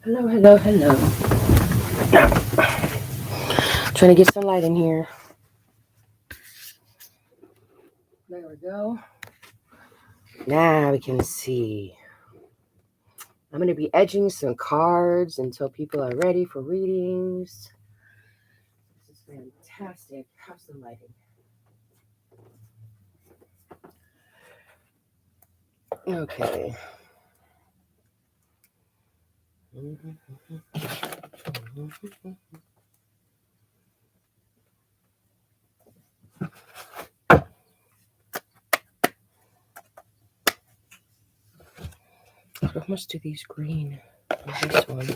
Hello, hello, hello. Trying to get some light in here. There we go. Now we can see. I'm going to be edging some cards until people are ready for readings. This is fantastic. How's the lighting? Okay. How much do these green? This one.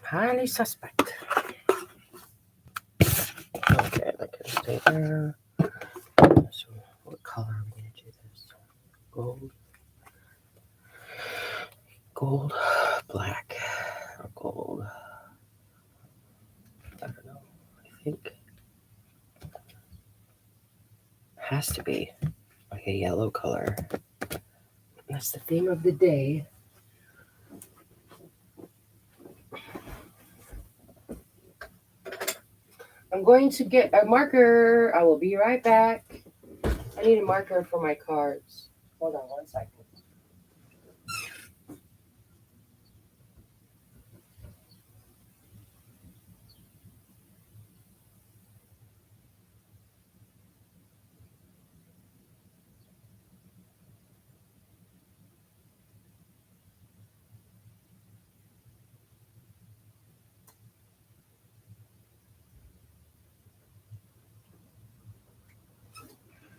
Highly suspect. Okay, that can stay there. So, what color am I going to do this? Gold. Gold. Black. Or gold. I don't know. I think has to be like a yellow color. That's the theme of the day. I'm going to get a marker. I will be right back. I need a marker for my cards. Hold on 1 second.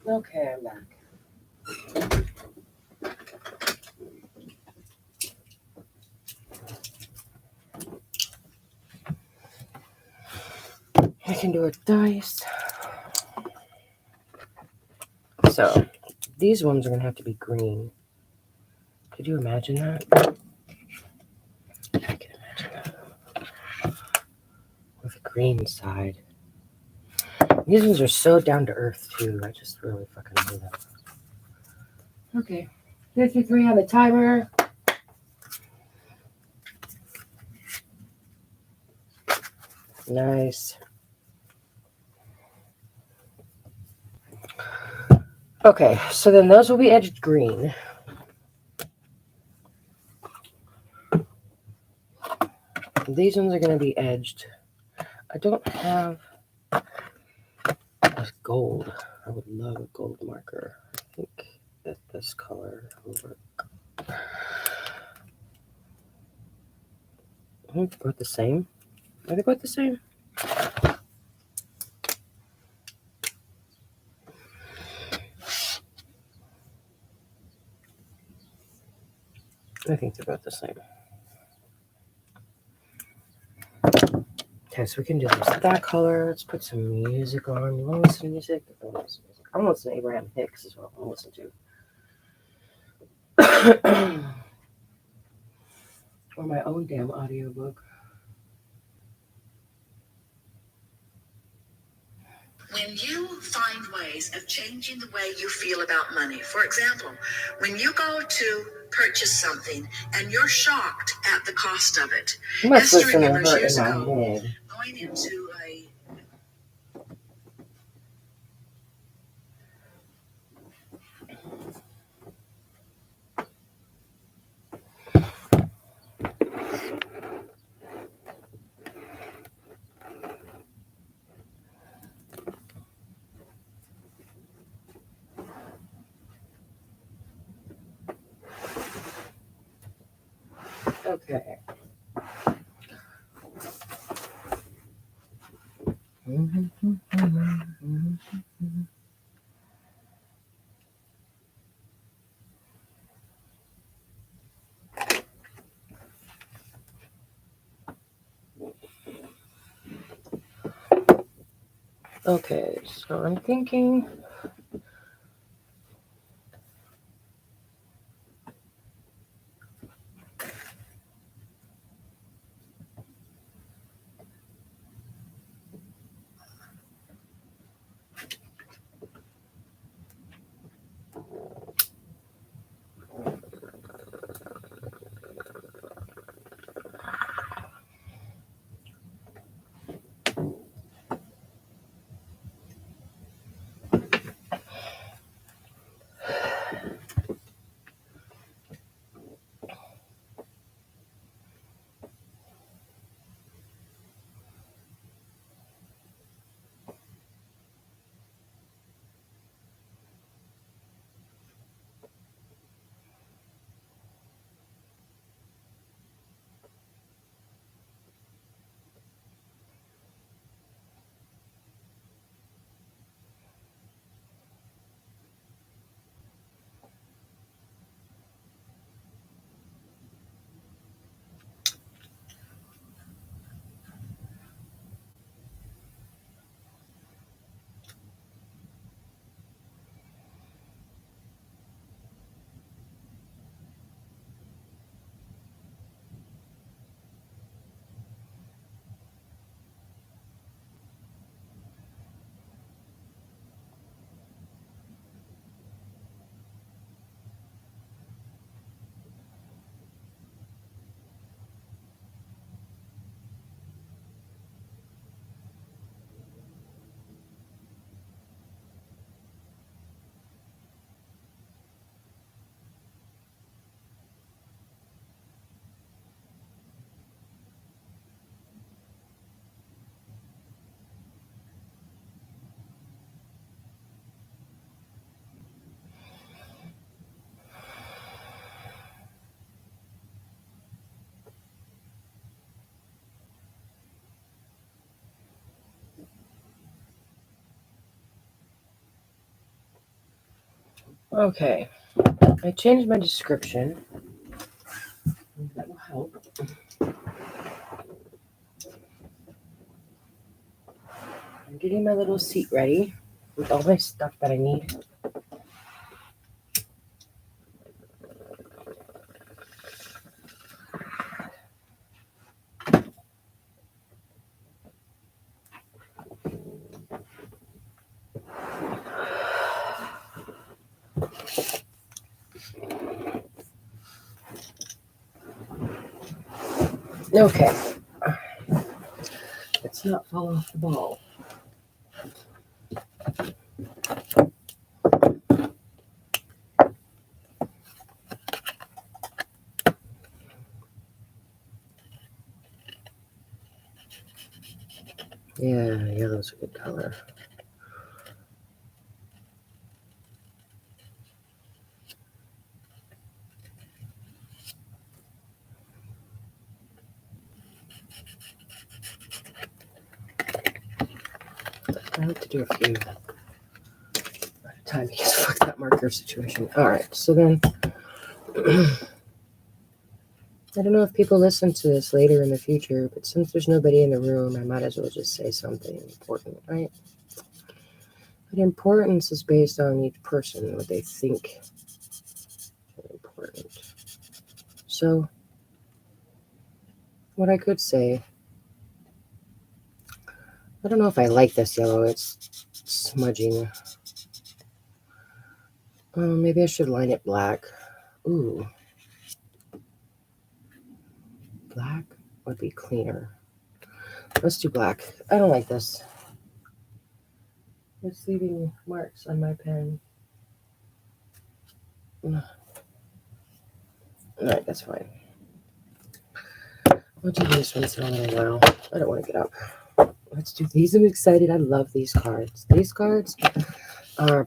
Okay, I'm back. I can do a dice. So, these ones are going to have to be green. Could you imagine that? I can imagine that. With a green side. These ones are so down to earth, too. I just really fucking love them. Okay. 53 on the timer. Nice. Okay, so then those will be edged green. These ones are going to be edged. I don't have a gold. I would love a gold marker. I think that this color will work. Both the same? Are they both the same? I think they're both the same. Okay, so we can do this. That color. Let's put some music on. You want to listen to music? I want to listen to music. I want to listen to Abraham Hicks as well. I want to listen to. Or my own damn audiobook. When you find ways of changing the way you feel about money, for example, when you go to purchase something and you're shocked at the cost of it. You must listen to her in my head. Going into a Okay. Okay, so I'm thinking. Okay, I changed my description. That will help. I'm getting my little seat ready with all my stuff that I need. Okay. Let's not fall off the ball. Yeah, yellow's a good color. I have to do a few at a time because fuck that marker situation. All right, so then I don't know if people listen to this later in the future, but since there's nobody in the room, I might as well just say something important, right? But importance is based on each person, what they think is important. So, what I could say, I don't know if I like this yellow, it's smudging. Maybe I should line it black. Ooh. Black would be cleaner. Let's do black. I don't like this. It's leaving marks on my pen. Alright, that's fine. We'll do these ones in a little while. I don't want to get up. Let's do these. I'm excited. I love these cards. These cards are,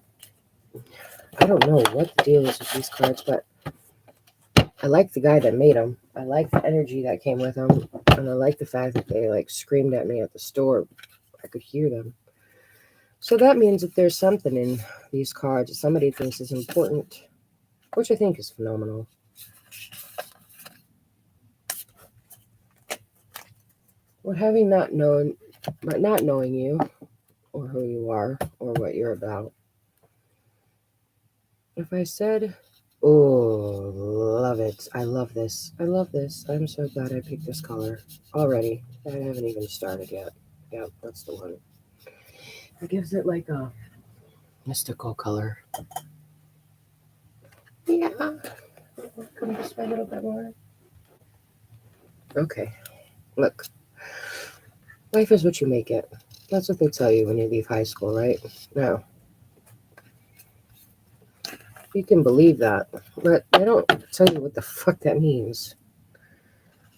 I don't know what the deal is with these cards, but I like the guy that made them. I like the energy that came with them, and I like the fact that they like screamed at me at the store. I could hear them. So that means that there's something in these cards that somebody thinks is important, which I think is phenomenal. What having not known, but not knowing you or who you are or what you're about. If I said, oh, love it. I love this. I love this. I'm so glad I picked this color already. I haven't even started yet. Yep, that's the one. It gives it like a mystical color. Yeah. Come just a little bit more. Okay. Look. Life is what you make it. That's what they tell you when you leave high school, right? Now, you can believe that, but they don't tell you what the fuck that means.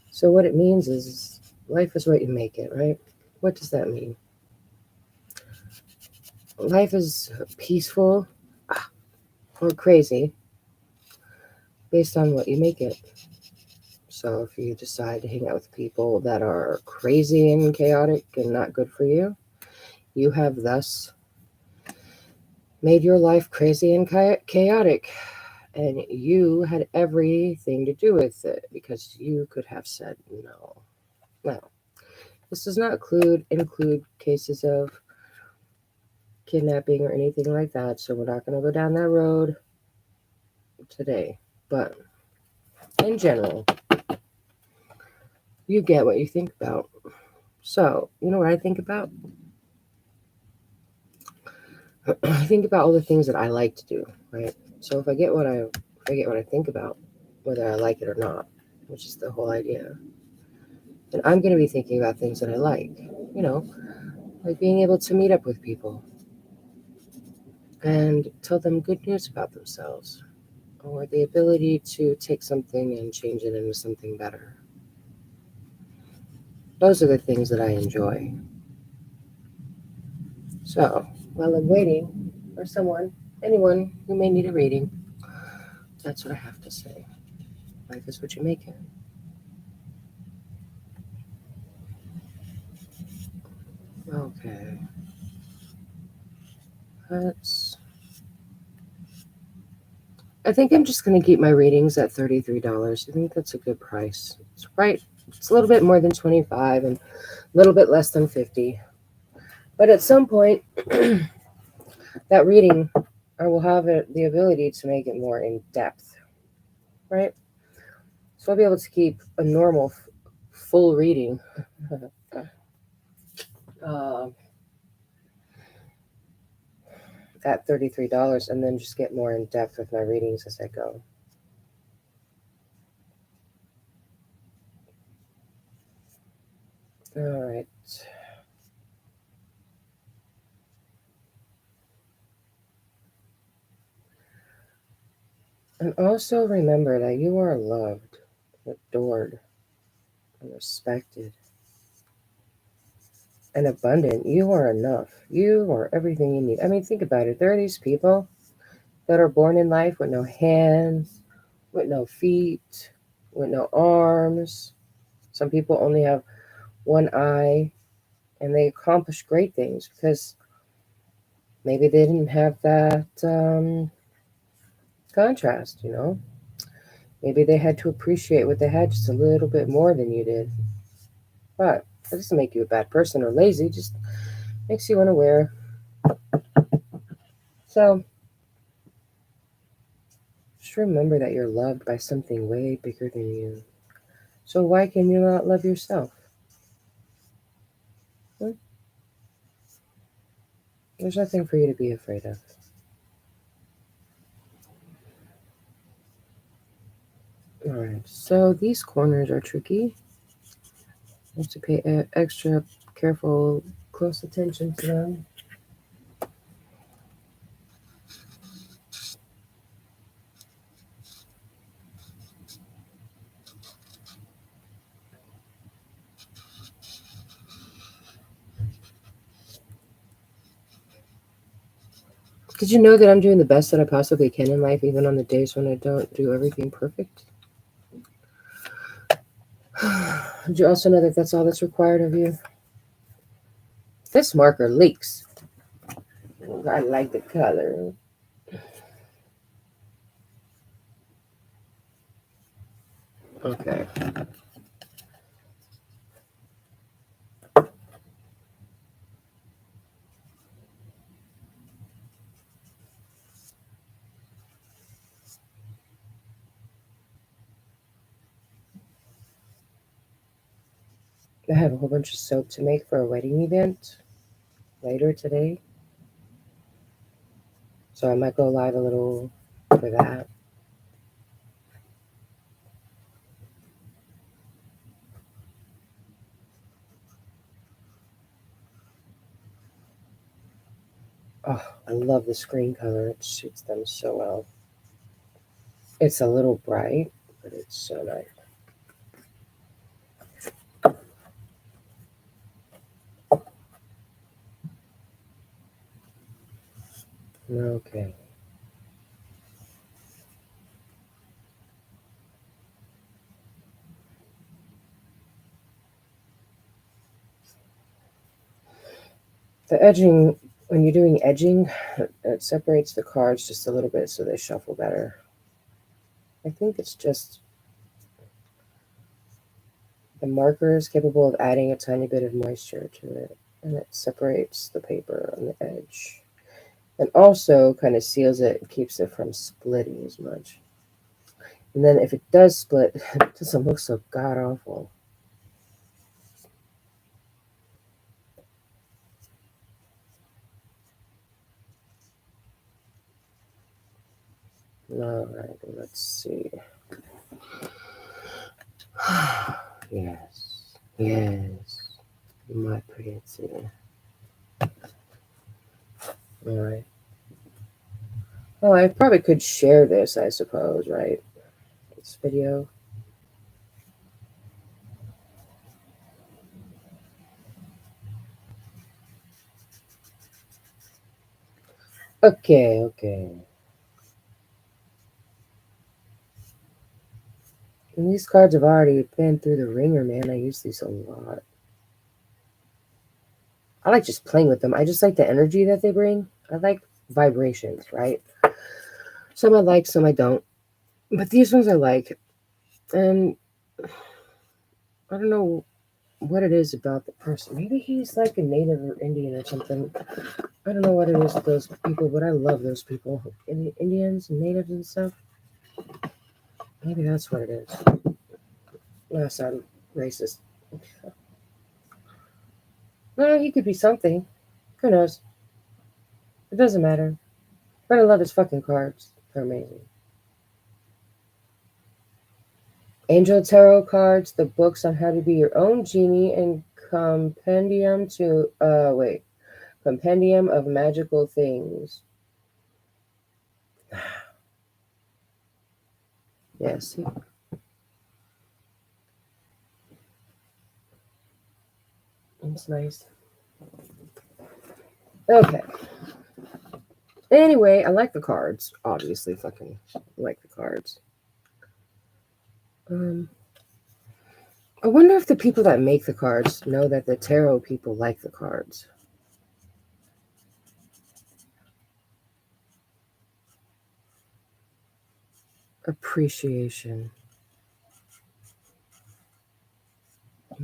So what it means is life is what you make it, right? What does that mean? Life is peaceful or crazy based on what you make it. So if you decide to hang out with people that are crazy and chaotic and not good for you, you have thus made your life crazy and chaotic. And you had everything to do with it because you could have said no. Now, this does not include cases of kidnapping or anything like that, so we're not going to go down that road today. But in general, you get what you think about. So, you know what I think about? I think about all the things that I like to do, right? So if I get what I think about, whether I like it or not, which is the whole idea, then I'm going to be thinking about things that I like, you know, like being able to meet up with people and tell them good news about themselves, or the ability to take something and change it into something better. Those are the things that I enjoy. So, while I'm waiting for anyone who may need a reading, that's what I have to say. Life is what you make it. Okay. I think I'm just going to keep my readings at $33. I think that's a good price. It's right. It's a little bit more than 25 and a little bit less than 50. But at some point, that reading, I will have the ability to make it more in depth, right? So I'll be able to keep a normal full reading at $33 and then just get more in depth with my readings as I go. All right. And also remember that you are loved, adored, and respected, and abundant. You are enough. You are everything you need. I mean, think about it. There are these people that are born in life with no hands, with no feet, with no arms. Some people only have one eye, and they accomplish great things because maybe they didn't have that contrast, you know? Maybe they had to appreciate what they had just a little bit more than you did. But that doesn't make you a bad person or lazy, just makes you unaware. So just remember that you're loved by something way bigger than you. So why can you not love yourself? There's nothing for you to be afraid of. Alright, so these corners are tricky. You have to pay extra careful, close attention to them. Did you know that I'm doing the best that I possibly can in life, even on the days when I don't do everything perfect? Did you also know that that's all that's required of you? This marker leaks. I like the color. Okay. I have a whole bunch of soap to make for a wedding event later today. So I might go live a little for that. Oh, I love the screen color. It suits them so well. It's a little bright, but it's so nice. Okay. The edging, when you're doing edging, it separates the cards just a little bit so they shuffle better. I think it's just the marker is capable of adding a tiny bit of moisture to it, and it separates the paper on the edge. And also kind of seals it and keeps it from splitting as much. And then if it does split, it doesn't look so god awful. All right, let's see. Yes, yes, my pretty. All right. Oh, I probably could share this, I suppose, right? This video. Okay, okay. And these cards have already been through the ringer, man. I use these a lot. I like just playing with them. I just like the energy that they bring. I like vibrations, right? Some I like, some I don't. But these ones I like. And I don't know what it is about the person. Maybe he's like a native or Indian or something. I don't know what it is with those people, but I love those people. Indians and natives and stuff. Maybe that's what it is. No, I sound racist. No, he could be something. Who knows? It doesn't matter. But I love his fucking cards. They're amazing. Angel Tarot cards, the books on how to be your own genie, and compendium of magical things. Yes. It's nice. Okay. Anyway, I like the cards. Obviously, fucking like the cards. I wonder if the people that make the cards know that the tarot people like the cards. Appreciation.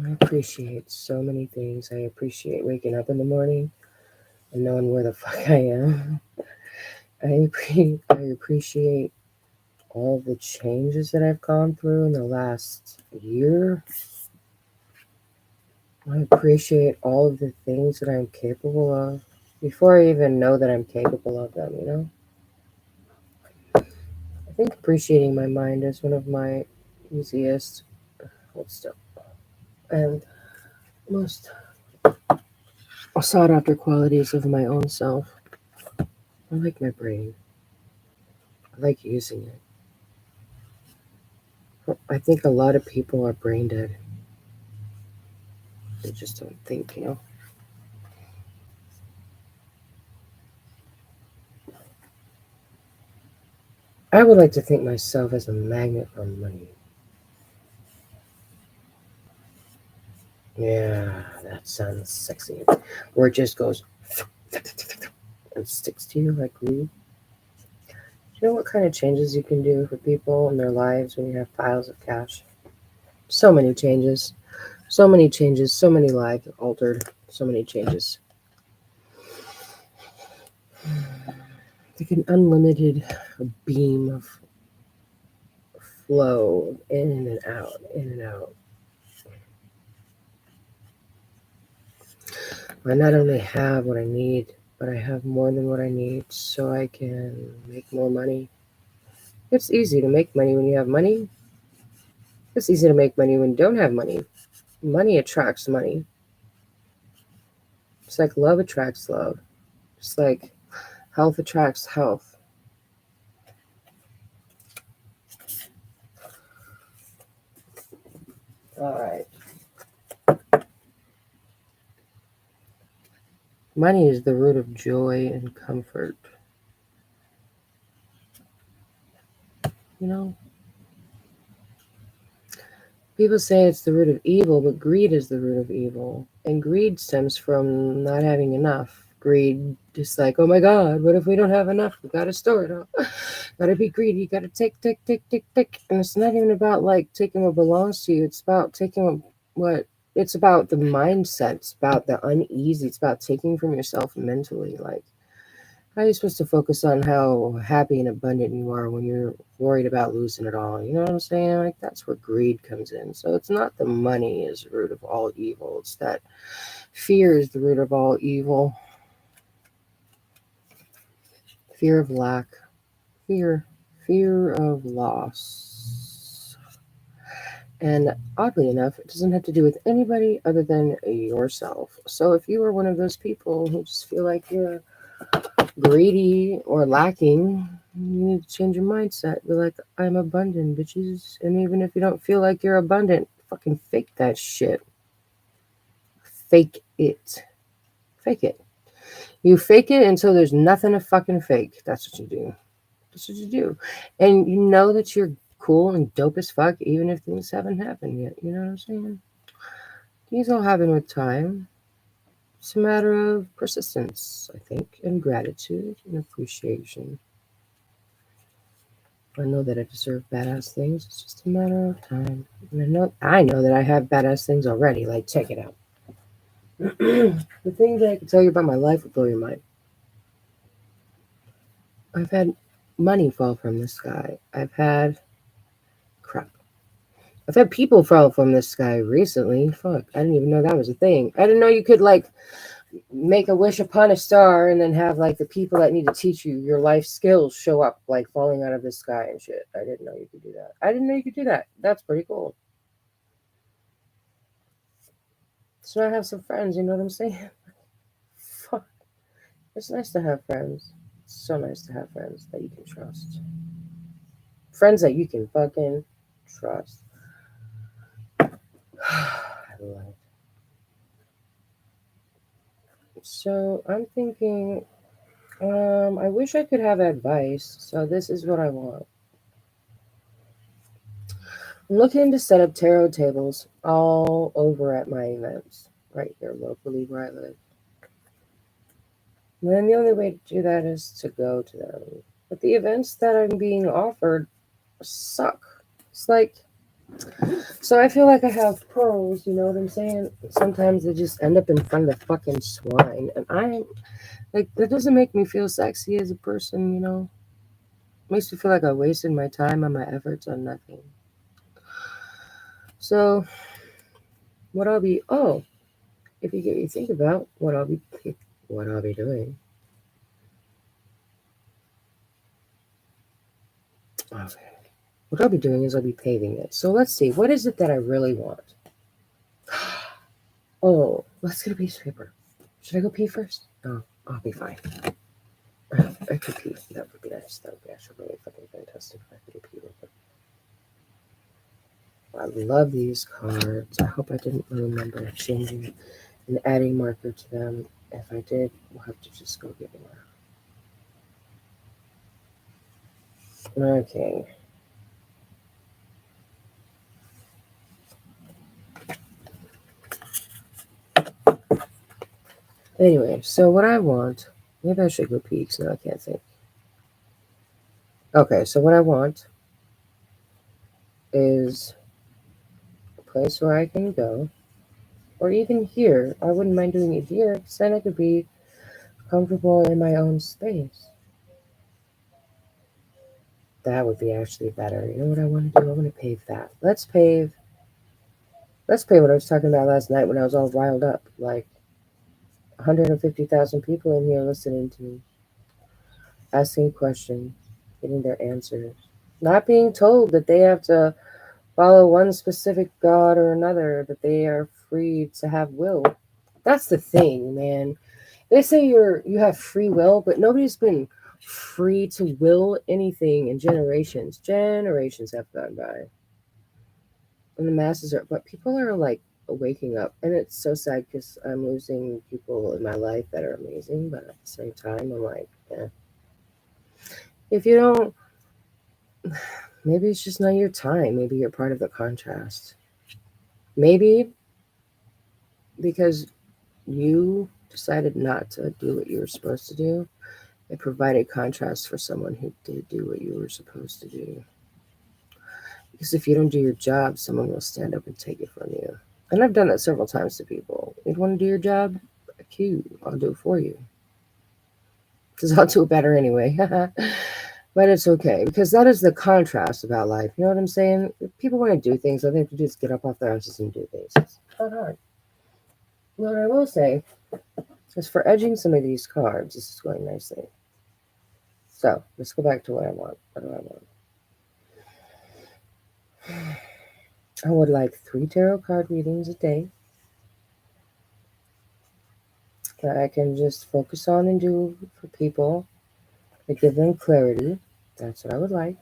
I appreciate so many things. I appreciate waking up in the morning and knowing where the fuck I am. I appreciate all the changes that I've gone through in the last year. I appreciate all of the things that I'm capable of before I even know that I'm capable of them, you know? I think appreciating my mind is one of my easiest, hold still, and most sought after qualities of my own self. I like my brain. I like using it. I think a lot of people are brain dead. They just don't think, you know? I would like to think myself as a magnet for money. Yeah, that sounds sexy. Where it just goes and sticks to you like glue. Do you know what kind of changes you can do for people in their lives when you have piles of cash? So many changes. So many changes. So many lives altered. So many changes. Like an unlimited beam of flow in and out, in and out. I not only have what I need, but I have more than what I need so I can make more money. It's easy to make money when you have money. It's easy to make money when you don't have money. Money attracts money. It's like love attracts love. It's like health attracts health. All right. Money is the root of joy and comfort. You know, people say it's the root of evil, but greed is the root of evil. And greed stems from not having enough. Greed, just like, oh my God, what if we don't have enough? We gotta store it all. Gotta be greedy. Gotta take. And it's not even about like taking what belongs to you. It's about taking what. It's about the mindset. It's about the uneasy. It's about taking from yourself mentally. Like, how are you supposed to focus on how happy and abundant you are when you're worried about losing it all? You know what I'm saying? Like, that's where greed comes in. So it's not the money is the root of all evil. It's that fear is the root of all evil. Fear of lack. Fear of loss. And oddly enough, it doesn't have to do with anybody other than yourself. So if you are one of those people who just feel like you're greedy or lacking, you need to change your mindset. Be like, I'm abundant, bitches. And even if you don't feel like you're abundant, fucking fake that shit. Fake it. Fake it. You fake it until there's nothing to fucking fake. That's what you do. That's what you do. And you know that you're cool and dope as fuck, even if things haven't happened yet. You know what I'm saying? Things all happen with time. It's a matter of persistence, I think, and gratitude and appreciation. I know that I deserve badass things. It's just a matter of time. And I know that I have badass things already. Like, check it out. The things that I can tell you about my life will blow your mind. I've had money fall from the sky. Crap. I've had people fall from the sky recently. Fuck, I didn't even know that was a thing. I didn't know you could like make a wish upon a star and then have like the people that need to teach you your life skills show up like falling out of the sky and shit. I didn't know you could do that. I didn't know you could do that. That's pretty cool. So I have some friends, you know what I'm saying? Fuck. It's nice to have friends. It's so nice to have friends that you can trust. Friends that you can fucking trust. I love it. So I'm thinking, I wish I could have advice. So this is what I want. I'm looking to set up tarot tables all over at my events, right here locally where I live. And then the only way to do that is to go to them. But the events that I'm being offered suck. It's like, so I feel like I have pros, you know what I'm saying? Sometimes they just end up in front of the fucking swine. And I'm like, that doesn't make me feel sexy as a person, you know? It makes me feel like I wasted my time and my efforts on nothing. So, if you think about what I'll be doing. Okay. What I'll be doing is I'll be paving it. So let's see, what is it that I really want? Oh, let's get a piece of paper. Should I go pee first? No, I'll be fine. I could pee. That would be nice. That would be actually really fucking fantastic if I could pee real quick. I love these cards. I hope I didn't remember changing and adding marker to them. If I did, we'll have to just go get more. Okay. Anyway, so what I want, maybe I should go peeks. No, I can't think. Okay, so what I want is a place where I can go, or even here. I wouldn't mind doing it here, because then I could be comfortable in my own space. That would be actually better. You know what I want to do? I want to pave that. Let's pave what I was talking about last night when I was all riled up. Like 150,000 people in here listening to me, asking questions, getting their answers, not being told that they have to follow one specific God or another, that they are free to have will. That's the thing, man. They say you have free will, but nobody's been free to will anything in generations. Generations have gone by. And the masses are, but people are like waking up. And it's so sad because I'm losing people in my life that are amazing, but at the same time, I'm like, yeah. If you don't, maybe it's just not your time. Maybe you're part of the contrast. Maybe because you decided not to do what you were supposed to do, it provided contrast for someone who did do what you were supposed to do. Because if you don't do your job, someone will stand up and take it from you. And I've done that several times to people. You want to do your job? Cute. I'll do it for you. Because I'll do it better anyway. But it's okay. Because that is the contrast about life. You know what I'm saying? If people want to do things, all they have to do is get up off their asses and do things. It's not hard. What I will say is for edging some of these cards, this is going nicely. So let's go back to what I want. What do I want? I would like 3 tarot card readings a day that I can just focus on and do for people to give them clarity. That's what I would like.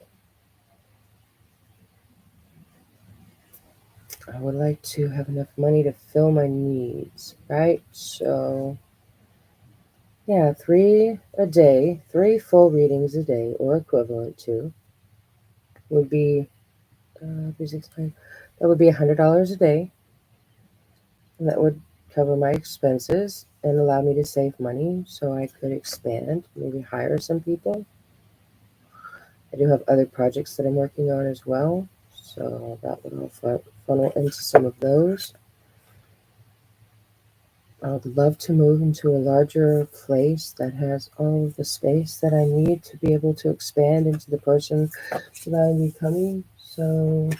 I would like to have enough money to fill my needs, right? So, yeah, 3 a day, 3 full readings a day, or equivalent to, would be, 369, that would be $100 a day. And that would cover my expenses and allow me to save money so I could expand, maybe hire some people. I do have other projects that I'm working on as well, so that would all funnel into some of those. I would love to move into a larger place that has all of the space that I need to be able to expand into the person that I'm becoming. So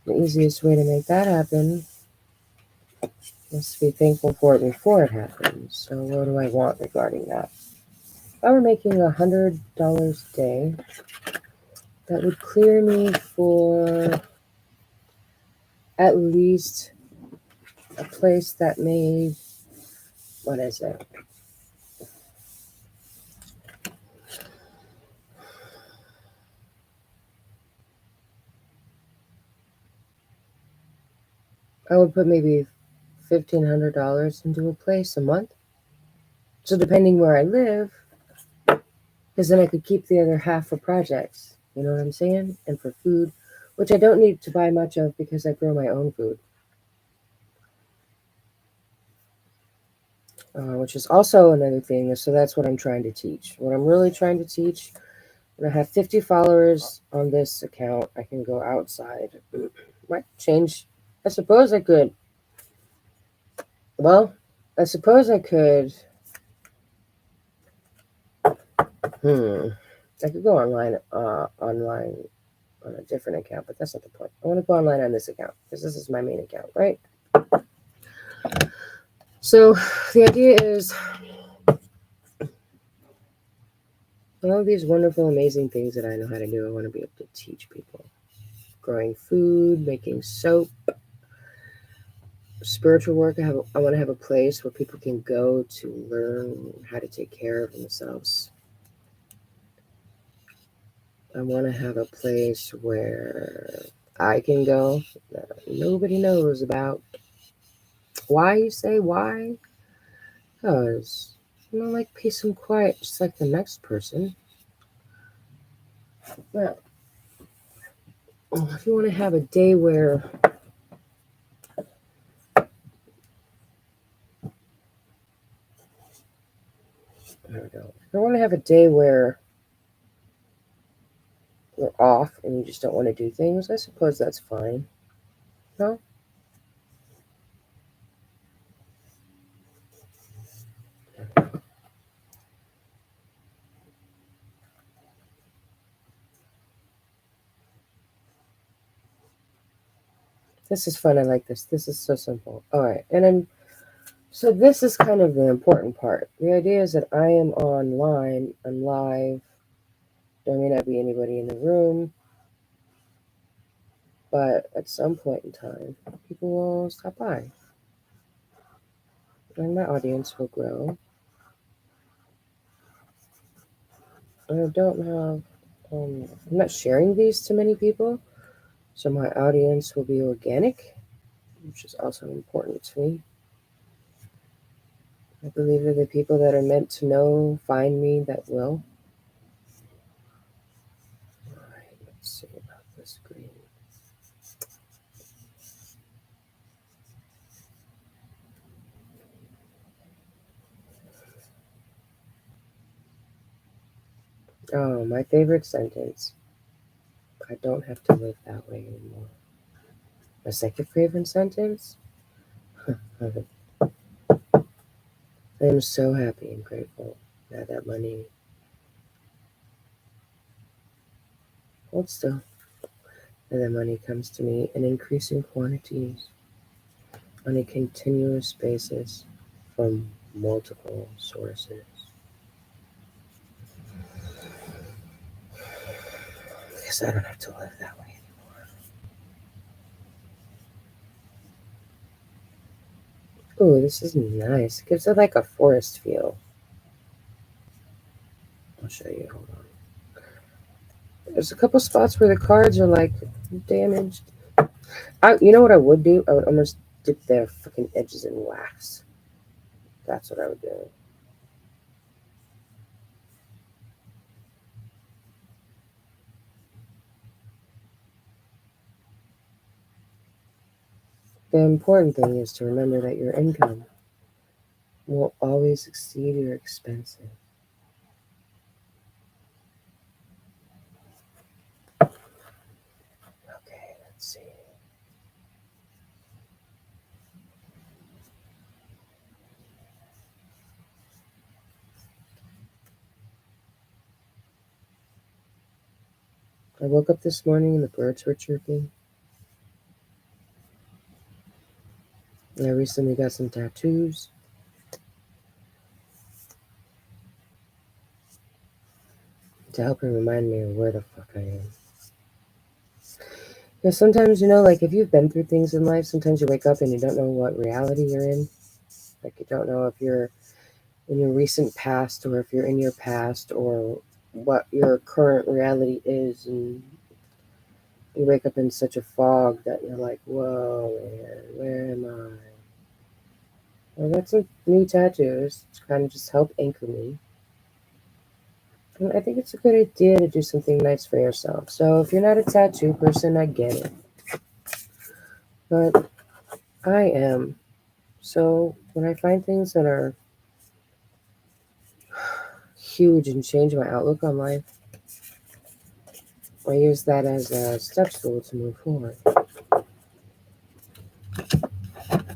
the easiest way to make that happen is to be thankful for it before it happens. So what do I want regarding that? If I were making $100 a day, that would clear me for at least a place that made, what is it? I would put maybe $1,500 into a place a month. So depending where I live, because then I could keep the other half for projects. You know what I'm saying? And for food, which I don't need to buy much of because I grow my own food. Which is also another thing. So that's what I'm trying to teach. What I'm really trying to teach, when I have 50 followers on this account, I can go outside. Might change. I suppose I could. Well, I suppose I could. I could go online on a different account, but that's not the point. I want to go online on this account because this is my main account, right? So the idea is all of these wonderful, amazing things that I know how to do, I want to be able to teach people. Growing food, making soap, spiritual work. I want to have a place where people can go to learn how to take care of themselves. I want to have a place where I can go that nobody knows about. Why, you say? Why? Because, like peace and quiet, just like the next person. Well, if you want to have a day where I don't know. If you want to have a day where you're off and you just don't want to do things, I suppose that's fine. No? This is fun. I like this. This is so simple. All right. So this is kind of the important part. The idea is that I am online, I'm live. There may not be anybody in the room, but at some point in time, people will stop by. And my audience will grow. And I don't have, I'm not sharing these to many people, so my audience will be organic, which is also important to me. I believe that the people that are meant to know find me that will. All right, let's see about this green. Oh, my favorite sentence. I don't have to live that way anymore. My second favorite sentence. I am so happy and grateful now that money. Hold still. Now that money comes to me in increasing quantities on a continuous basis from multiple sources. Because I don't have to live that way anymore. Ooh, this is nice. It gives it like a forest feel. I'll show you. Hold on. There's a couple spots where the cards are like damaged. You know what I would do? I would almost dip their fucking edges in wax. That's what I would do. The important thing is to remember that your income will always exceed your expenses. Okay, let's see. I woke up this morning and the birds were chirping. I recently got some tattoos. To help remind me of where the fuck I am. Because sometimes, like if you've been through things in life, sometimes you wake up and you don't know what reality you're in. Like you don't know if you're in your recent past or if you're in your past or what your current reality is. And you wake up in such a fog that you're like, whoa, man, where am I? I got some new tattoos to kind of just help anchor me. And I think it's a good idea to do something nice for yourself. So if you're not a tattoo person, I get it. But I am. So when I find things that are huge and change my outlook on life, I use that as a step stool to move forward.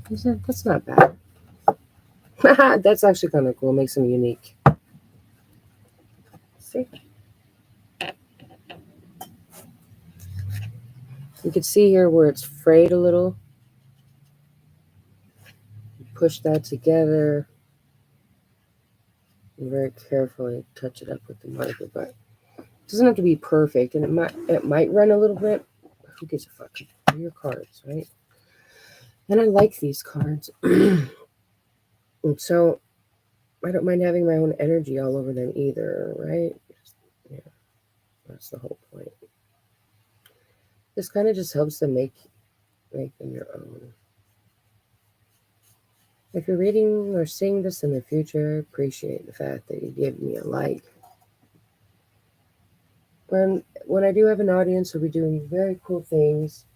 That's not bad. That's actually kind of cool. Makes them unique. See? You can see here where it's frayed a little. Push that together and very carefully touch it up with the marker, but it doesn't have to be perfect, and it might run a little bit. Who gives a fuck? They're your cards, right? And I like these cards. And so I don't mind having my own energy all over them either, right? Yeah, that's the whole point. This kind of just helps them make them your own. If you're reading or seeing this in the future, I appreciate the fact that you gave me a like. When I do have an audience, we'll be doing very cool things.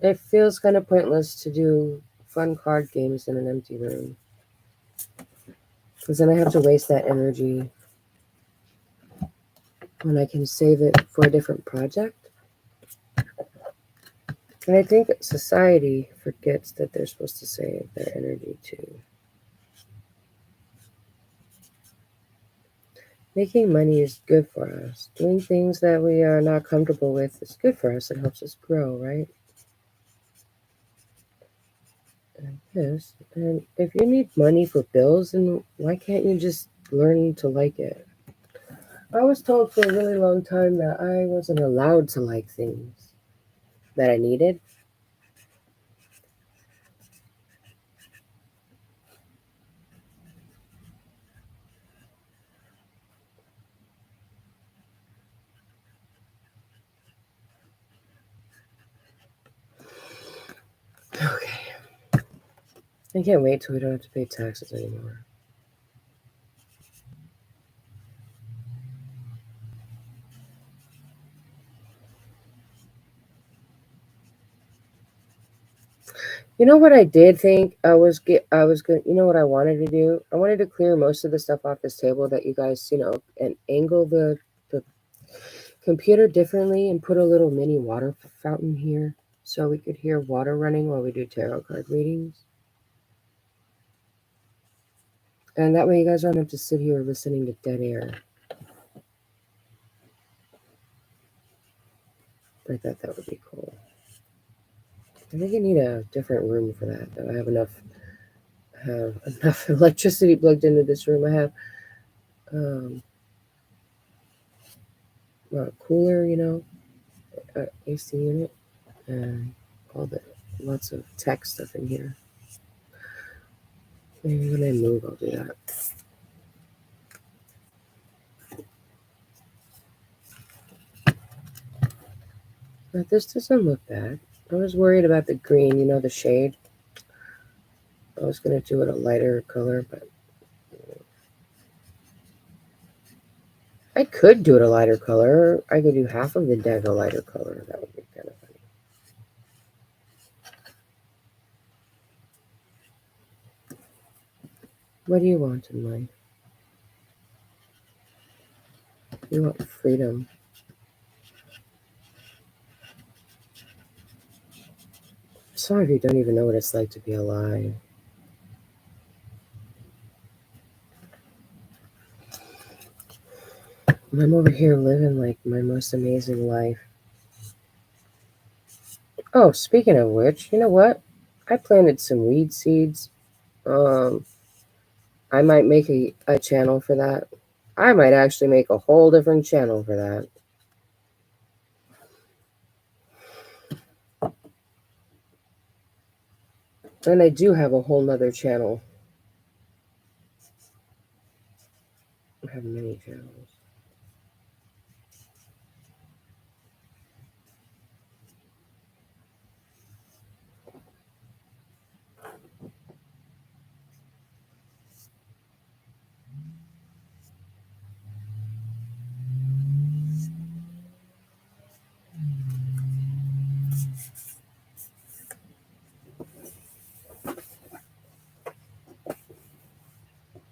It feels kind of pointless to do fun card games in an empty room. Because then I have to waste that energy when I can save it for a different project. And I think society forgets that they're supposed to save their energy too. Making money is good for us. Doing things that we are not comfortable with is good for us. It helps us grow, right? And yes. And if you need money for bills, then why can't you just learn to like it? I was told for a really long time that I wasn't allowed to like things that I needed. Okay. I can't wait till we don't have to pay taxes anymore. You know what I did think I was going. You know what I wanted to do? I wanted to clear most of the stuff off this table that you guys, and angle the computer differently and put a little mini water fountain here so we could hear water running while we do tarot card readings. And that way you guys don't have to sit here listening to dead air. I thought that would be cool. I think I need a different room for that. I have enough electricity plugged into this room. I have a cooler, AC unit, and lots of tech stuff in here. Maybe when I move, I'll do that. But this doesn't look bad. I was worried about the green, the shade. I was going to do it a lighter color, but I could do it a lighter color. I could do half of the deck a lighter color. That would be kind of funny. What do you want in life? You want freedom. Some of you don't even know what it's like to be alive. I'm over here living like my most amazing life. Oh, speaking of which, you know what? I planted some weed seeds. I might make a channel for that. I might actually make a whole different channel for that. And I do have a whole nother channel. I have many channels.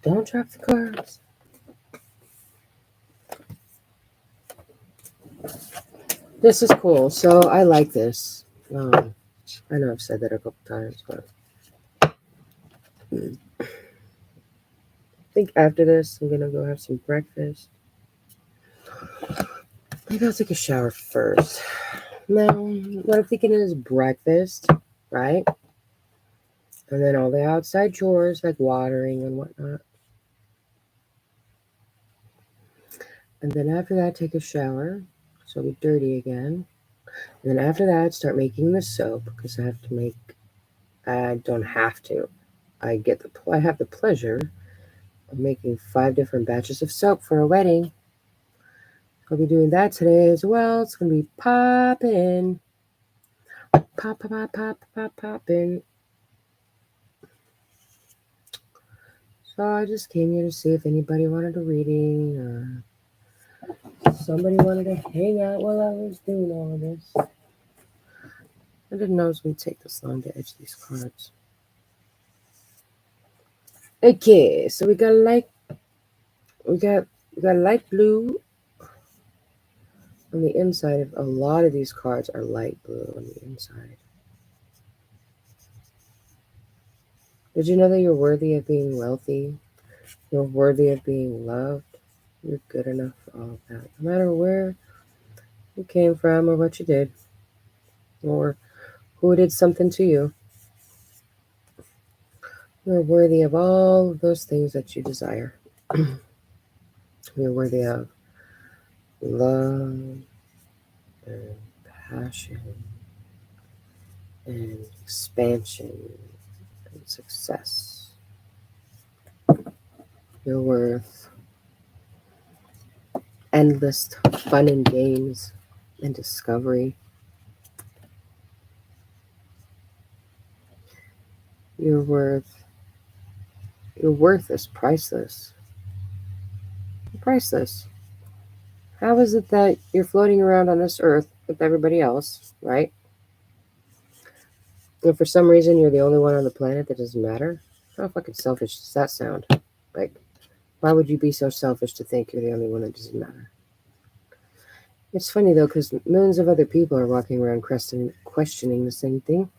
Don't drop the cards. This is cool. So I like this. I know I've said that a couple times, but I think after this, I'm going to go have some breakfast. Maybe I'll take a shower first. Now, what I'm thinking is breakfast, right? And then all the outside chores like watering and whatnot. And then after that, take a shower. So I'll be dirty again. And then after that, start making the soap because I don't have to. I have the pleasure of making 5 different batches of soap for a wedding. I'll be doing that today as well. It's going to be popping. Popping. So I just came here to see if anybody wanted a reading or somebody wanted to hang out while I was doing all of this. I didn't know it was going to take this long to edge these cards. Okay, so we got light blue on the inside. Of a lot of these cards are light blue on the inside. Did you know that you're worthy of being wealthy? You're worthy of being loved. You're good enough for all of that. No matter where you came from or what you did or who did something to you, you're worthy of all of those things that you desire. You're worthy of love and passion and expansion and success. You're worth endless fun and games and discovery. Your worth, your worth is priceless. Priceless. How is it that you're floating around on this earth with everybody else, right? And for some reason you're the only one on the planet that doesn't matter? How fucking selfish does that sound? Like, why would you be so selfish to think you're the only one that doesn't matter? It's funny though, because millions of other people are walking around questioning the same thing.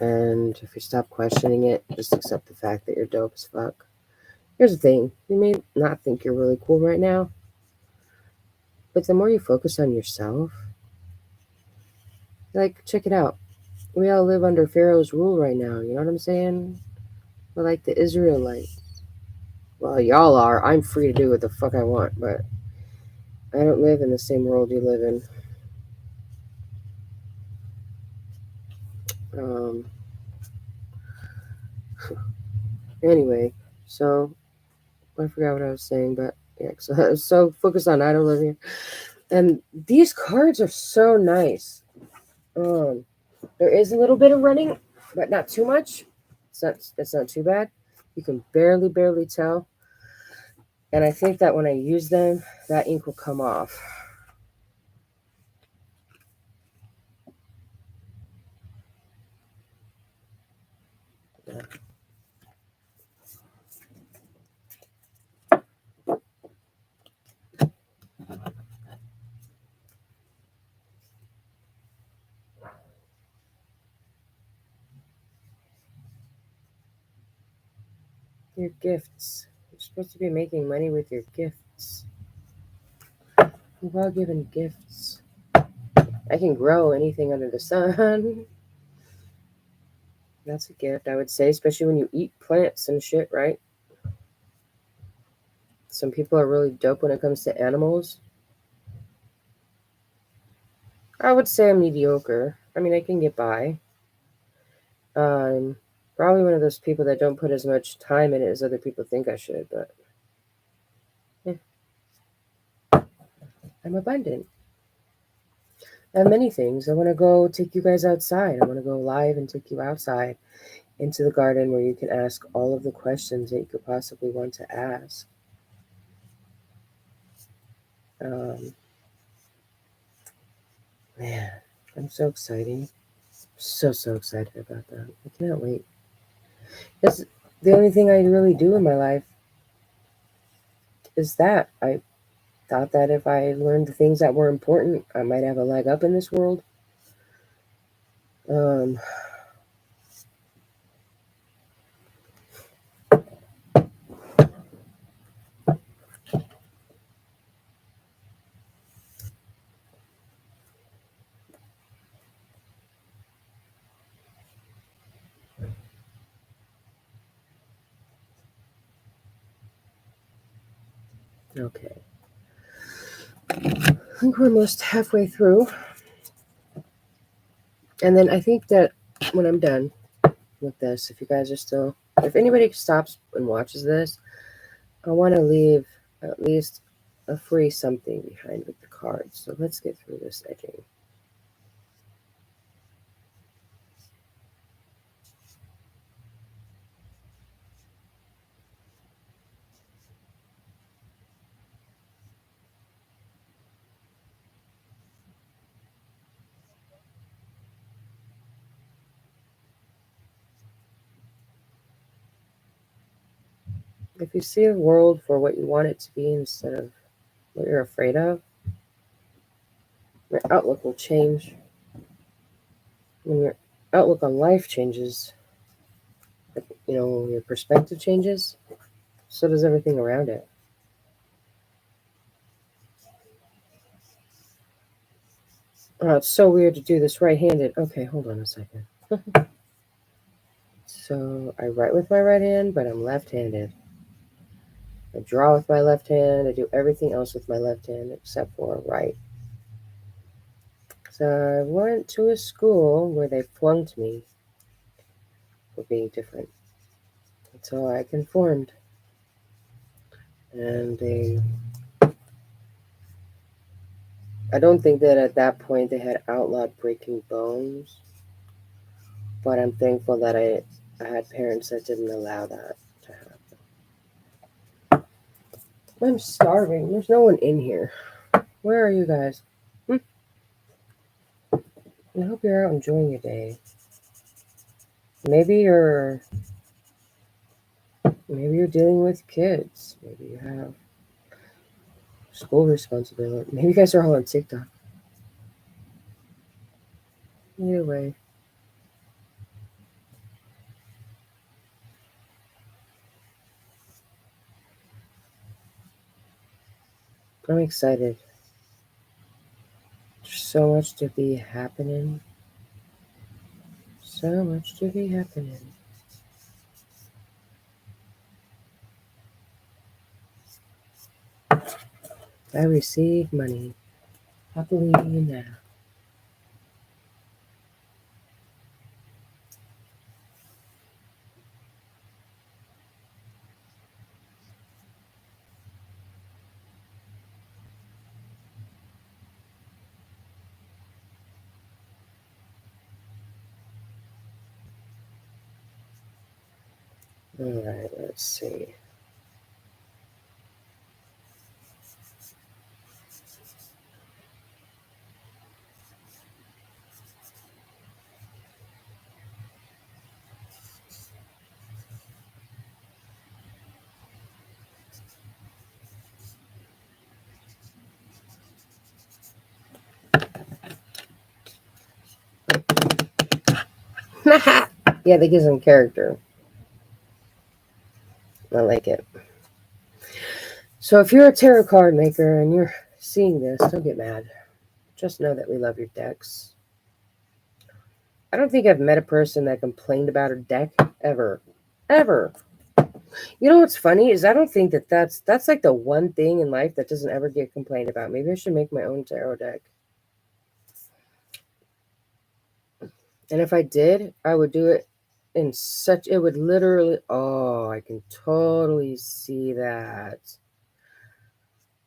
And if you stop questioning it, just accept the fact that you're dope as fuck. Here's the thing, you may not think you're really cool right now, but the more you focus on yourself, like, check it out. We all live under Pharaoh's rule right now, you know what I'm saying? We're like the Israelites. Well, y'all are. I'm free to do what the fuck I want, but I don't live in the same world you live in. Um, anyway, so I forgot what I was saying, but yeah, so focus on I don't live here. And these cards are so nice. Um, there is a little bit of running, but not too much. It's not too bad. You can barely tell. And I think that when I use them, that ink will come off. Yeah. Your gifts. You're supposed to be making money with your gifts. We've all given gifts. I can grow anything under the sun. That's a gift, I would say, especially when you eat plants and shit, right? Some people are really dope when it comes to animals. I would say I'm mediocre. I mean, I can get by. I'm probably one of those people that don't put as much time in it as other people think I should, but I'm abundant. I have many things. I want to go take you guys outside. I want to go live and take you outside into the garden where you can ask all of the questions that you could possibly want to ask. Um, man, I'm so excited. So excited about that. I cannot wait. That's the only thing I really do in my life is that. I thought that if I learned the things that were important, I might have a leg up in this world. Um, okay. I think we're almost halfway through. And then I think that when I'm done with this, if you guys are still, if anybody stops and watches this, I want to leave at least a free something behind with the cards. So let's get through this edging. If you see the world for what you want it to be instead of what you're afraid of, your outlook will change. When your outlook on life changes, your perspective changes, so does everything around it. Oh, it's so weird to do this right-handed. Okay, hold on a second. So I write with my right hand, but I'm left-handed. I draw with my left hand. I do everything else with my left hand except for right. So I went to a school where they flunked me for being different. So I conformed. And I don't think that at that point they had outlawed breaking bones, but I'm thankful that I had parents that didn't allow that to happen. I'm starving. There's no one in here. Where are you guys? I hope you're out enjoying your day. Maybe you're dealing with kids. Maybe you have school responsibility. Maybe you guys are all on TikTok. Either way. I'm excited. There's so much to be happening. So much to be happening. I received money. Happily now. Alright, let's see. Yeah, they give some character. I like it. So if you're a tarot card maker and you're seeing this, don't get mad. Just know that we love your decks. I don't think I've met a person that complained about a deck ever. Ever. You know what's funny is I don't think that's like the one thing in life that doesn't ever get complained about. Maybe I should make my own tarot deck. And if I did, I would do it it would literally, oh, I can totally see that.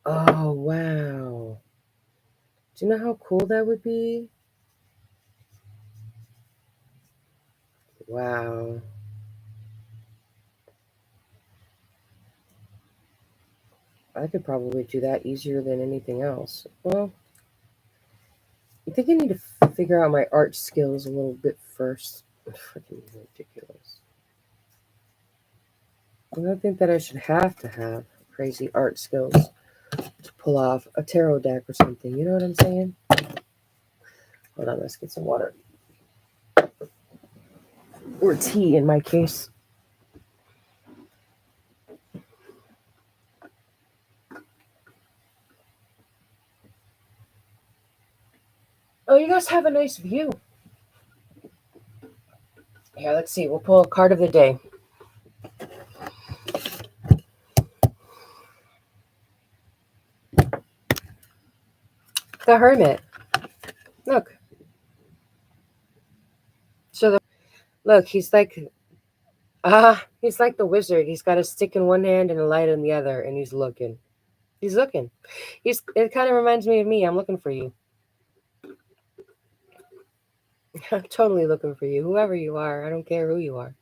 Oh, wow. Do you know how cool that would be? Wow. I could probably do that easier than anything else. Well, I think I need to figure out my art skills a little bit first. Freaking ridiculous. I don't think that I should have to have crazy art skills to pull off a tarot deck or something. You know what I'm saying? Hold on, let's get some water. Or tea in my case. Oh, you guys have a nice view. Here, let's see. We'll pull a card of the day. The Hermit. Look. So look, he's like the wizard. He's got a stick in one hand and a light in the other, and he's looking. He's looking. It kind of reminds me of me. I'm looking for you. I'm totally looking for you. Whoever you are. I don't care who you are.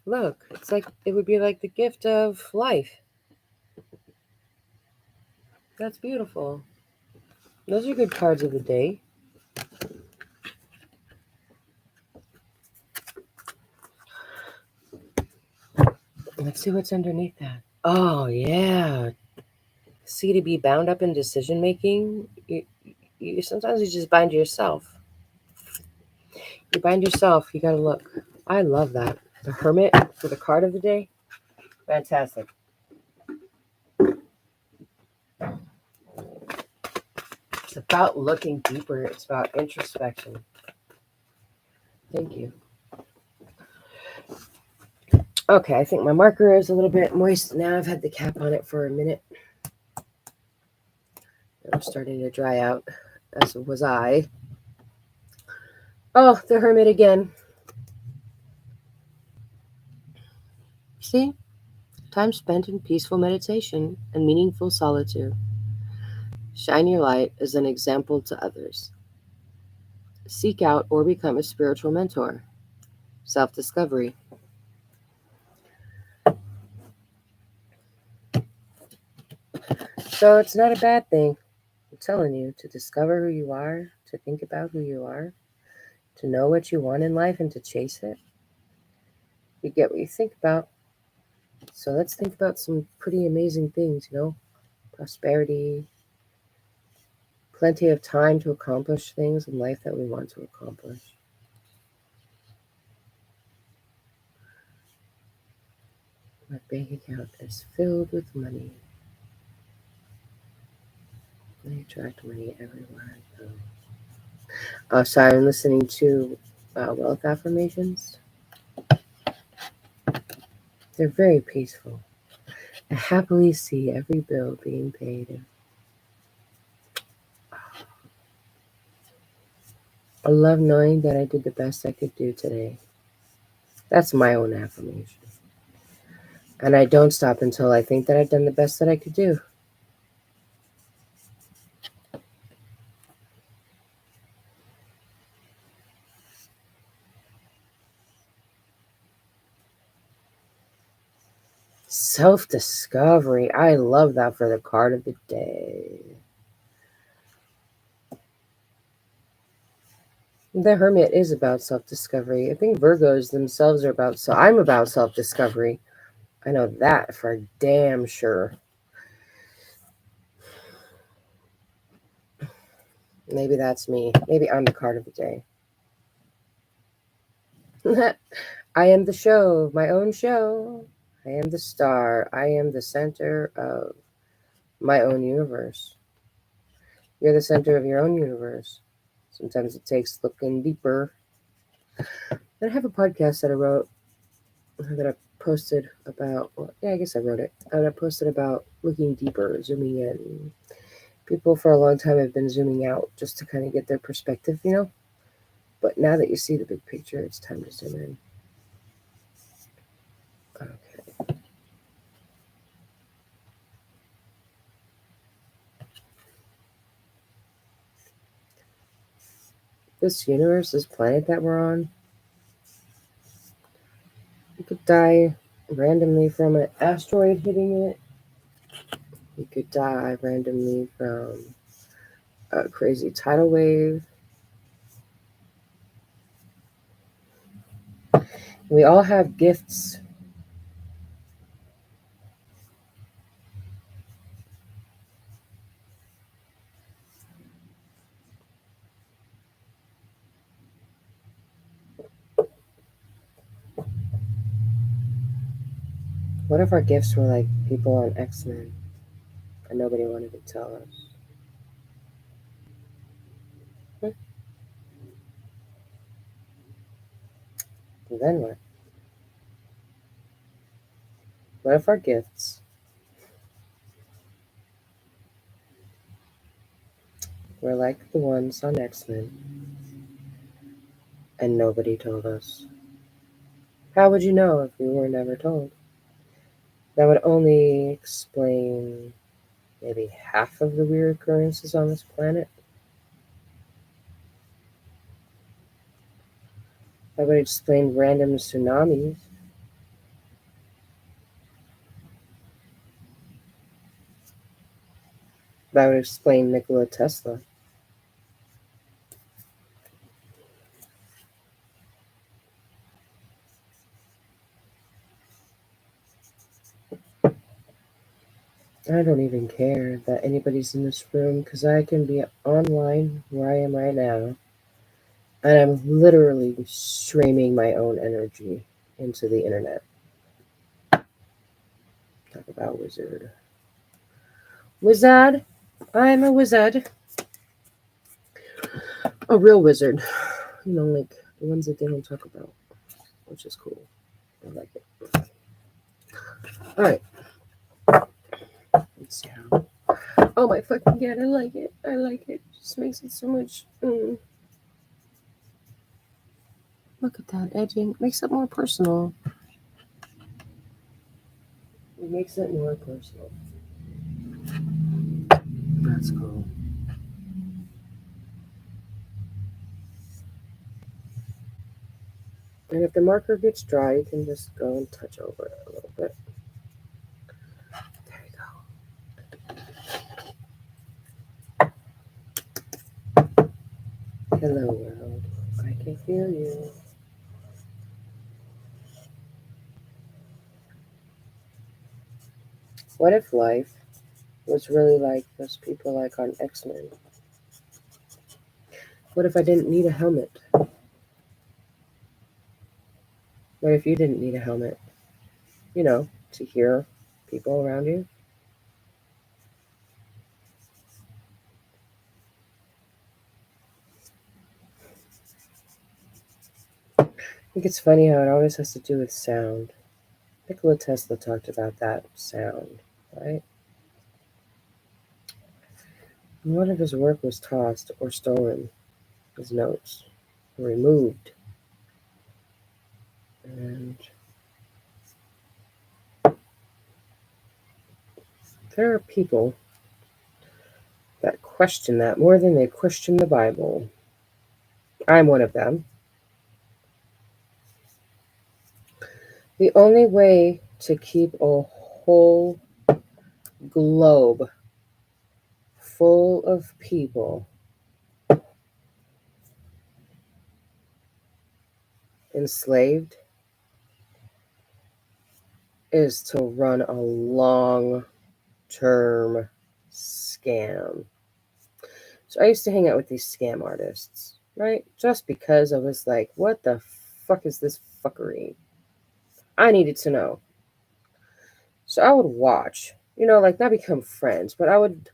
Look, it's like it would be like the gift of life. That's beautiful. Those are good cards of the day. Let's see what's underneath that. Oh, yeah. See, to be bound up in decision making, you sometimes you just bind yourself. You bind yourself. You gotta look. I love that. The Hermit for the card of the day. Fantastic. It's about looking deeper. It's about introspection. Thank you. Okay, I think my marker is a little bit moist now. I've had the cap on it for a minute. I'm starting to dry out, as was I. Oh, the Hermit again. See? Time spent in peaceful meditation and meaningful solitude. Shine your light as an example to others. Seek out or become a spiritual mentor. Self-discovery. So it's not a bad thing, I'm telling you, to discover who you are, to think about who you are, to know what you want in life and to chase it. You get what you think about. So let's think about some pretty amazing things, prosperity, plenty of time to accomplish things in life that we want to accomplish. My bank account is filled with money. I attract money everywhere I go. Oh, sorry, I'm listening to wealth affirmations. They're very peaceful. I happily see every bill being paid. I love knowing that I did the best I could do today. That's my own affirmation. And I don't stop until I think that I've done the best that I could do. Self-discovery. I love that for the card of the day. The Hermit is about self-discovery. I think Virgos themselves are about, so I'm about self-discovery. I know that for damn sure. Maybe that's me. Maybe I'm the card of the day. I am the show, my own show. I am the star. I am the center of my own universe. You're the center of your own universe. Sometimes it takes looking deeper. And I have a podcast that I wrote, that I posted about, well, yeah, I guess I wrote it. And I posted about looking deeper, zooming in. People for a long time have been zooming out just to kind of get their perspective, But now that you see the big picture, it's time to zoom in. Okay. This universe, this planet that we're on, you could die randomly from an asteroid hitting it. You could die randomly from a crazy tidal wave. We all have gifts. What if our gifts were like people on X-Men and nobody wanted to tell us? And then what? What if our gifts were like the ones on X-Men and nobody told us? How would you know if we were never told? That would only explain maybe half of the weird occurrences on this planet. That would explain random tsunamis. That would explain Nikola Tesla. I don't even care that anybody's in this room because I can be online where I am right now. And I'm literally streaming my own energy into the internet. Talk about wizard. Wizard. I'm a wizard. A real wizard. You know, like the ones that they don't talk about, which is cool. I like it. All right. Let's see how. Oh my fucking god, I like it. I like it. Just makes it so much. Look at that edging. Makes it more personal. It makes it more personal. That's cool. And if the marker gets dry, you can just go and touch over it a little bit. There you go. Hello, world. I can feel you. What if life was really like those people like on X-Men? What if I didn't need a helmet? What if you didn't need a helmet? You know, to hear people around you? I think it's funny how it always has to do with sound. Nikola Tesla talked about that sound, right? And what if his work was tossed or stolen, his notes were removed? And there are people that question that more than they question the Bible. I'm one of them. The only way to keep a whole globe full of people enslaved is to run a long term scam. So I used to hang out with these scam artists, right? Just because I was like, what the fuck is this fuckery? I needed to know. So I would watch, like not become friends, but I would,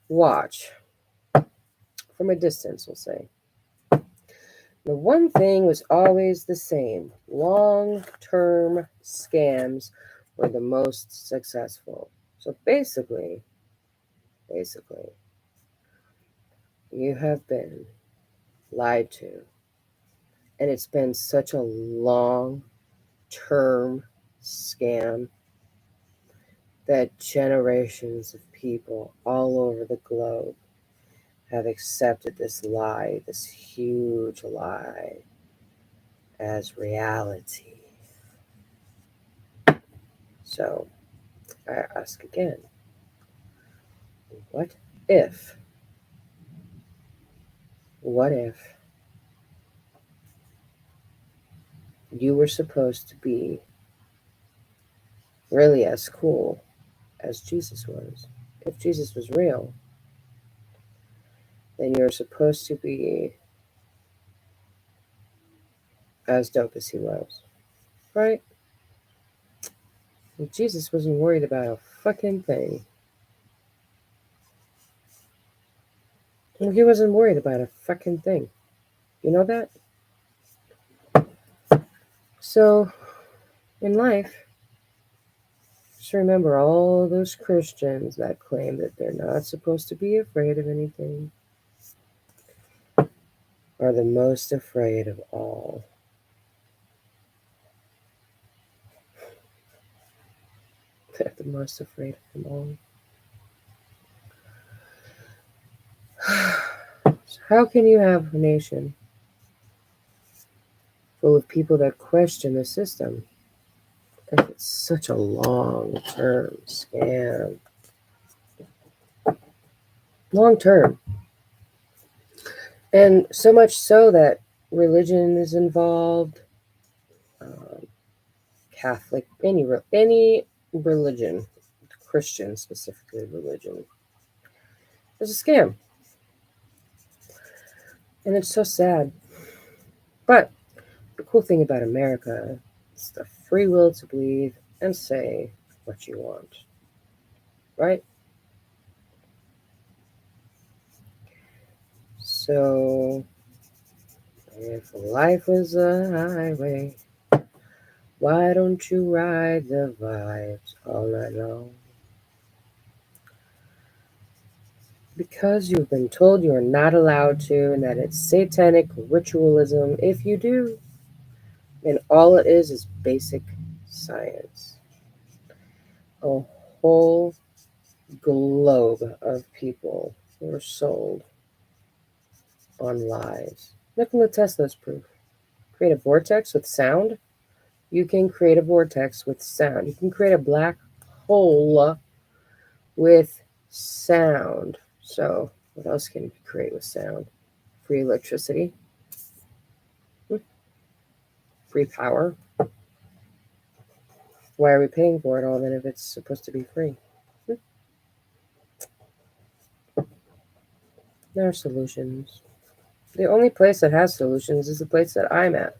watch from a distance, we'll say. The one thing was always the same: long term scams were the most successful. So basically, you have been lied to. And it's been such a long term scam that generations of people all over the globe have accepted this lie, this huge lie, as reality. So I ask again, what if, what if you were supposed to be really as cool as Jesus was? If Jesus was real, then you're supposed to be as dope as he was, right? Jesus wasn't worried about a fucking thing. Well, he wasn't worried about a fucking thing. You know that? So, in life, just remember all those Christians that claim that they're not supposed to be afraid of anything are the most afraid of all. They're the most afraid of them all. So how can you have a nation full of people that question the system if it's such a long-term scam? Long-term. And so much so that religion is involved, Catholic, any religion, Christian, specifically religion, is a scam. And it's so sad. But the cool thing about America is the free will to believe and say what you want. Right? So, if life was a highway, why don't you ride the vibes all night long? Because you've been told you are not allowed to, and that it's satanic ritualism if you do. And all it is basic science. A whole globe of people were sold on lies. Nikola Tesla's proof. Create a vortex with sound. You can create a vortex with sound. You can create a black hole with sound. So, what else can you create with sound? Free electricity. Free power. Why are we paying for it all then if it's supposed to be free? There are solutions. The only place that has solutions is the place that I'm at.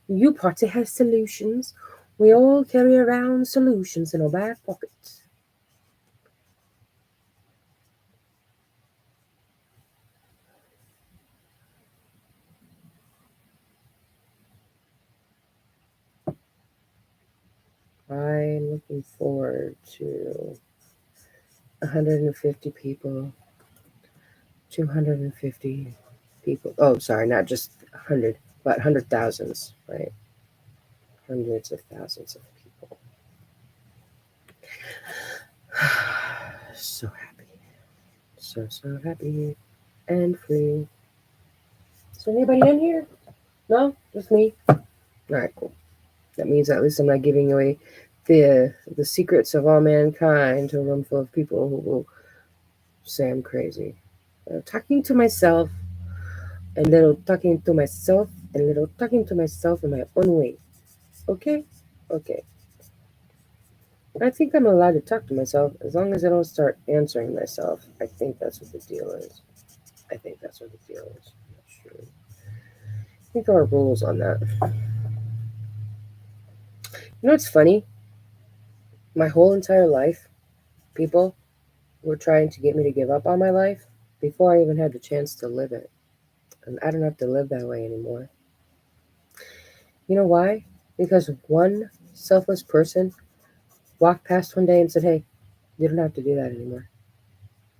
You party has solutions. We all carry around solutions in our back pockets. I'm looking forward to 150 people, 250 people. Oh, sorry, not just 100, but 100,000s, right? Hundreds of thousands of people. So happy. So happy and free. Is there anybody in here? No? Just me? All right, cool. That means at least I'm not giving away the secrets of all mankind to a room full of people who will say I'm crazy. Talking to myself and little talking to myself and little talking to myself in my own way. Okay? Okay. I think I'm allowed to talk to myself as long as I don't start answering myself. I think that's what the deal is. I'm not sure. I think there are rules on that. You know what's funny? My whole entire life, people were trying to get me to give up on my life before I even had the chance to live it. And I don't have to live that way anymore. You know why? Because one selfless person walked past one day and said, hey, you don't have to do that anymore.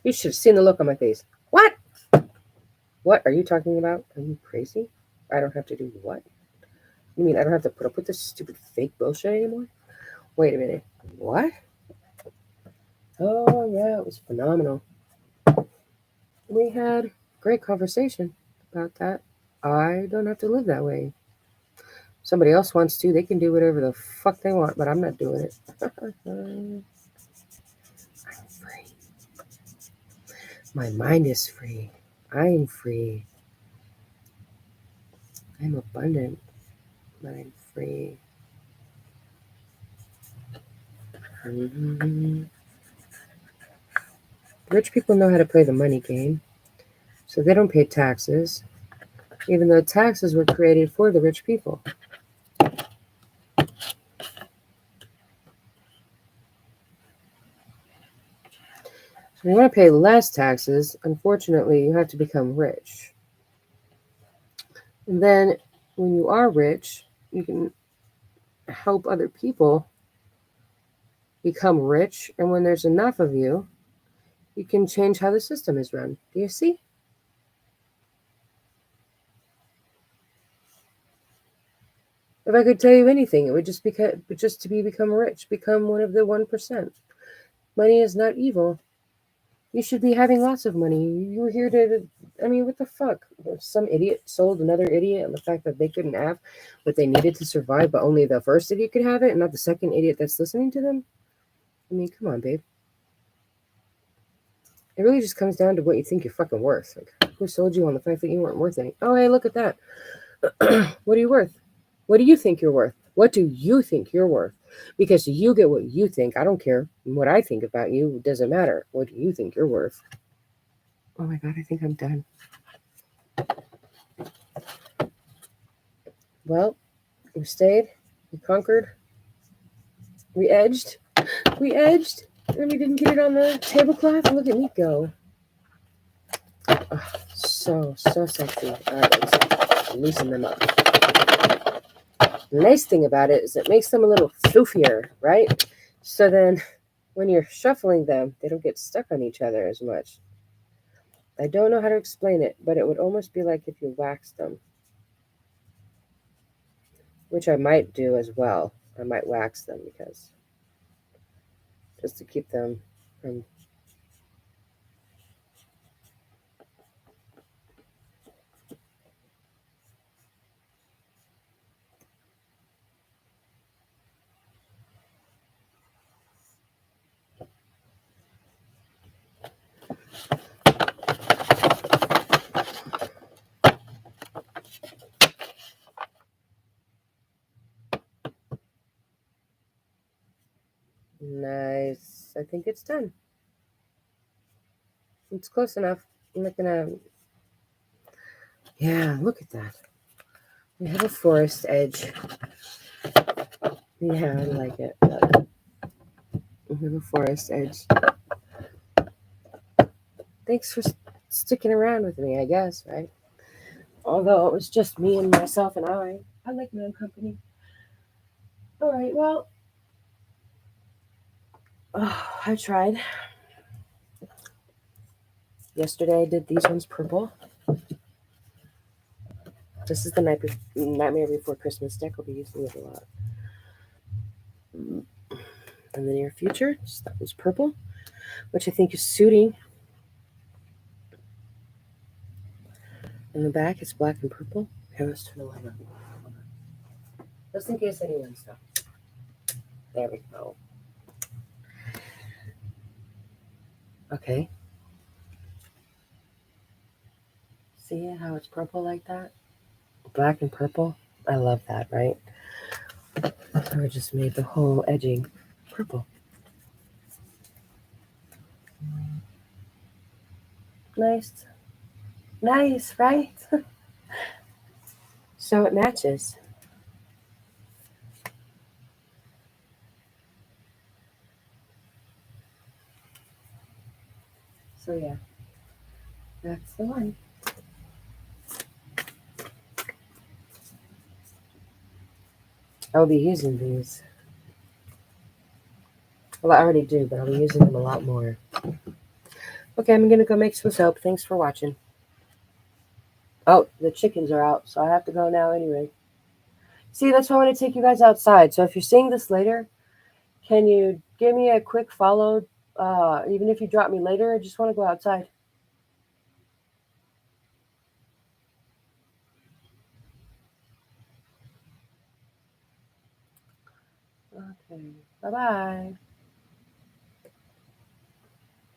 You should have seen the look on my face. What? What are you talking about? Are you crazy? I don't have to do what? You mean I don't have to put up with this stupid fake bullshit anymore? Wait a minute. What? Oh, yeah, it was phenomenal. We had a great conversation about that. I don't have to live that way. Somebody else wants to. They can do whatever the fuck they want, but I'm not doing it. I'm free. My mind is free. I am free. I'm abundant, but I'm free. Mm-hmm. Rich people know how to play the money game, so they don't pay taxes, even though taxes were created for the rich people. So you want to pay less taxes, unfortunately, you have to become rich. And then when you are rich, you can help other people become rich. And when there's enough of you, you can change how the system is run. Do you see? If I could tell you anything, it would just become rich, become one of the 1%. Money is not evil. You should be having lots of money. You were here to, I mean, what the fuck? Some idiot sold another idiot on the fact that they couldn't have what they needed to survive, but only the first idiot could have it and not the second idiot that's listening to them? I mean, come on, babe. It really just comes down to what you think you're fucking worth. Like, who sold you on the fact that you weren't worth anything? Oh, hey, look at that. What are you worth? What do you think you're worth? What do you think you're worth? Because you get what you think. I don't care what I think about you. It doesn't matter. What do you think you're worth? Oh my God, I think I'm done. Well, we stayed, we conquered, we edged, and we didn't get it on the tablecloth. Look at me go. Oh, so sexy. All right, let's loosen them up. The nice thing about it is it makes them a little floofier, right? So then when you're shuffling them, they don't get stuck on each other as much. I don't know how to explain it, but it would almost be like if you waxed them, which I might do as well. I might wax them because just to keep them from. Nice. I think it's done. It's close enough. I'm not gonna. Yeah, look at that. We have a forest edge. Yeah, I like it. We have a forest edge. Thanks for sticking around with me, I guess, right? Although it was just me and myself and I. I like my own company. All right, well, I tried. Yesterday I did these ones purple. This is the Nightmare Before Christmas deck. I'll be using it a lot. In the near future, that was purple, which I think is suiting. In the back, it's black and purple. Here, let's turn the light on. Just in case anyone's stuck. There we go. Okay. See how it's purple like that? Black and purple. I love that, right? So I just made the whole edging purple. Nice. Nice, right? So it matches. So yeah, that's the one. I'll be using these. Well, I already do, but I'll be using them a lot more. Okay, I'm going to go make some soap. Thanks for watching. Oh, the chickens are out, so I have to go now anyway. See, that's why I want to take you guys outside. So if you're seeing this later, can you give me a quick follow? Even if you drop me later, I just want to go outside. Okay, bye-bye.